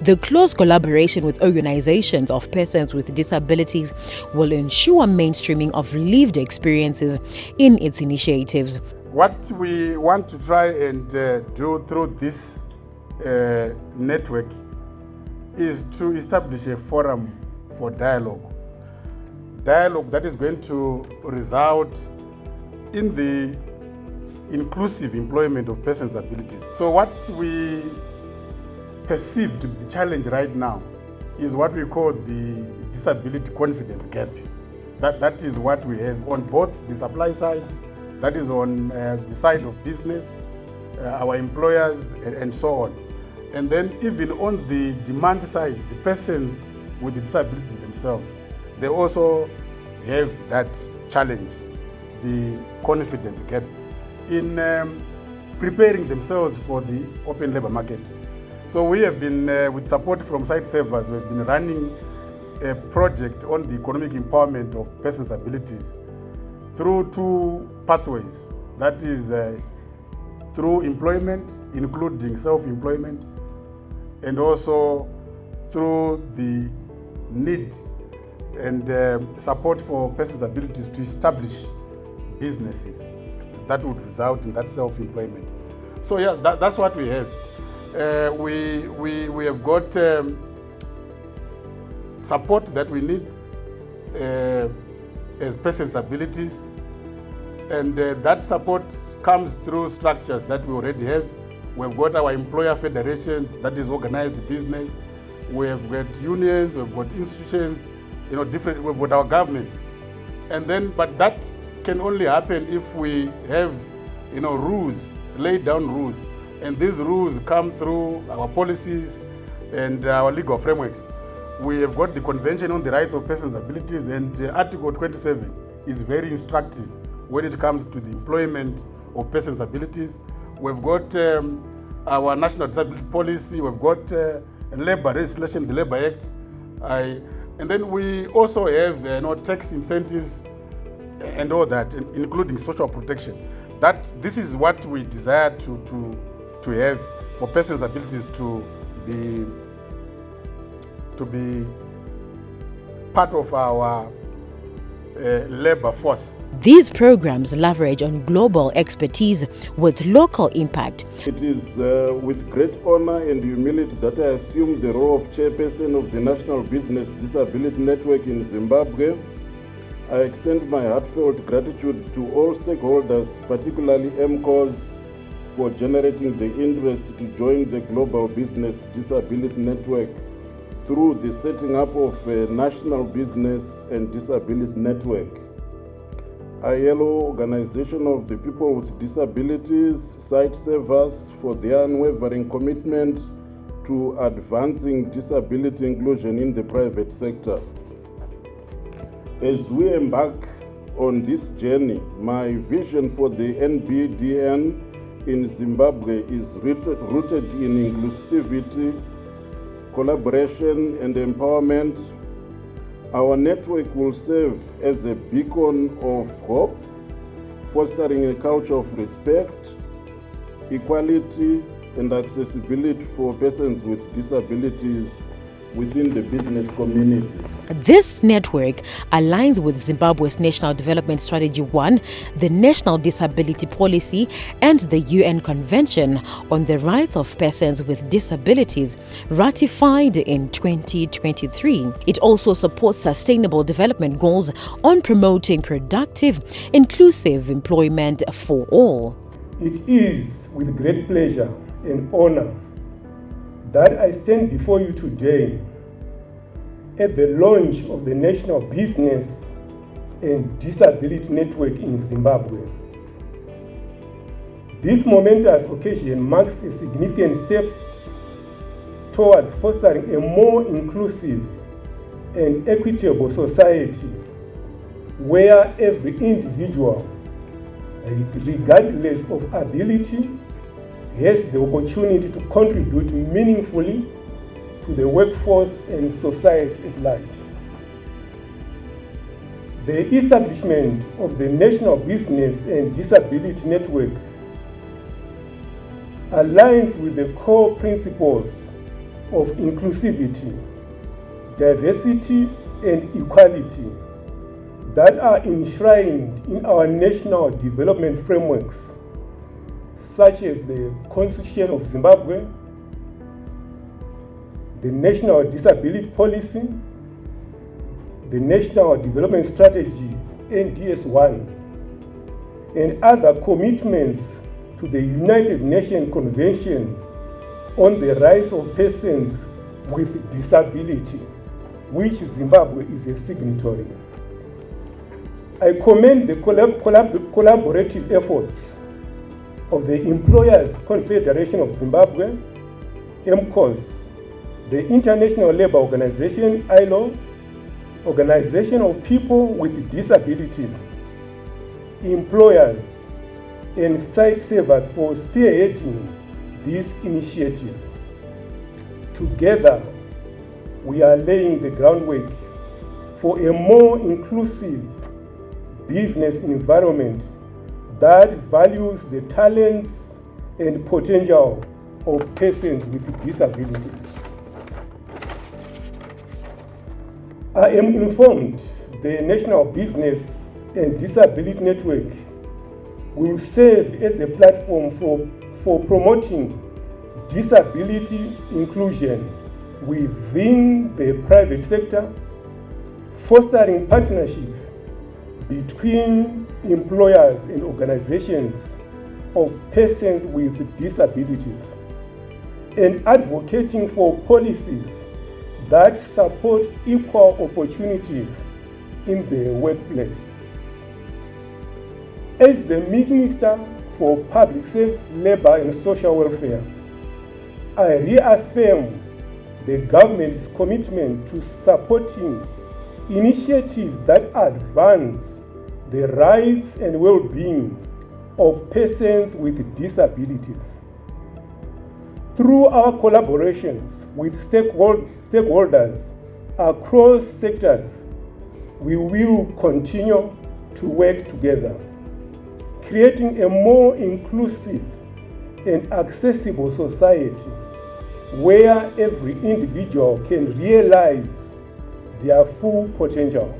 The close collaboration with organizations of persons with disabilities will ensure mainstreaming of lived experiences in its initiatives. What we want to try and do through this network is to establish a forum for dialogue that is going to result in the inclusive employment of persons with disabilities. So what we perceive to be the challenge right now is what we call the disability confidence gap. That is what we have on both the supply side, that is on the side of business, our employers, and so on. And then even on the demand side, the persons with the disabilities themselves, they also have that challenge, the confidence gap, in preparing themselves for the open labor market. So we have been, with support from site servers, we've been running a project on the economic empowerment of persons with disabilities through two pathways. That is through employment, including self-employment, and also through the need and support for persons with disabilities to establish businesses that would result in that self-employment. So yeah, that's what we have. We have got support that we need as persons with disabilities, and that support comes through structures that we already have. We've got our employer federations, that is organized business. We have got unions, we've got institutions, different. We've got our government, and then but that can only happen if we have, rules, laid down rules, and these rules come through our policies and our legal frameworks. We have got the Convention on the Rights of Persons with Disabilities, and Article 27 is very instructive when it comes to the employment of persons with disabilities. We've got our National Disability Policy, we've got labor legislation, the Labor Act, and then we also have tax incentives and all that, including social protection. This is what we desire to have for persons with disabilities to be part of our labor force. These programs leverage on global expertise with local impact. It is with great honor and humility that I assume the role of chairperson of the National Business Disability Network in Zimbabwe. I extend my heartfelt gratitude to all stakeholders, particularly MCOs, for generating the interest to join the Global Business Disability Network through the setting up of a National Business and Disability Network. ILO, Organization of the People with Disabilities, site servers for their unwavering commitment to advancing disability inclusion in the private sector. As we embark on this journey, my vision for the NBDN in Zimbabwe is rooted in inclusivity, collaboration, and empowerment. Our network will serve as a beacon of hope, fostering a culture of respect, equality, and accessibility for persons with disabilities within the business community. This network aligns with Zimbabwe's National Development Strategy 1, the National Disability Policy, and the UN Convention on the Rights of Persons with Disabilities, ratified in 2023. It also supports sustainable development goals on promoting productive, inclusive employment for all. It is with great pleasure and honor that I stand before you today at the launch of the National Business and Disability Network in Zimbabwe. This momentous occasion marks a significant step towards fostering a more inclusive and equitable society where every individual, regardless of ability, has the opportunity to contribute meaningfully to the workforce and society at large. The establishment of the National Business and Disability Network aligns with the core principles of inclusivity, diversity, and equality that are enshrined in our national development frameworks, such as the Constitution of Zimbabwe, the National Disability Policy, the National Development Strategy, NDS1, and other commitments to the United Nations Convention on the Rights of Persons with Disability, which Zimbabwe is a signatory. I commend the collaborative efforts of the Employers Confederation of Zimbabwe, MCOS, the International Labour Organization, ILO, Organization of People with Disabilities, employers, and site savers for spearheading this initiative. Together, we are laying the groundwork for a more inclusive business environment that values the talents and potential of persons with disabilities. I am informed the National Business and Disability Network will serve as a platform for promoting disability inclusion within the private sector, fostering partnership between employers and organizations of persons with disabilities, and advocating for policies that support equal opportunities in the workplace. As the Minister for Public Service, Labour and Social Welfare, I reaffirm the government's commitment to supporting initiatives that advance the rights and well-being of persons with disabilities. Through our collaborations with stakeholders across sectors, we will continue to work together, creating a more inclusive and accessible society where every individual can realize their full potential.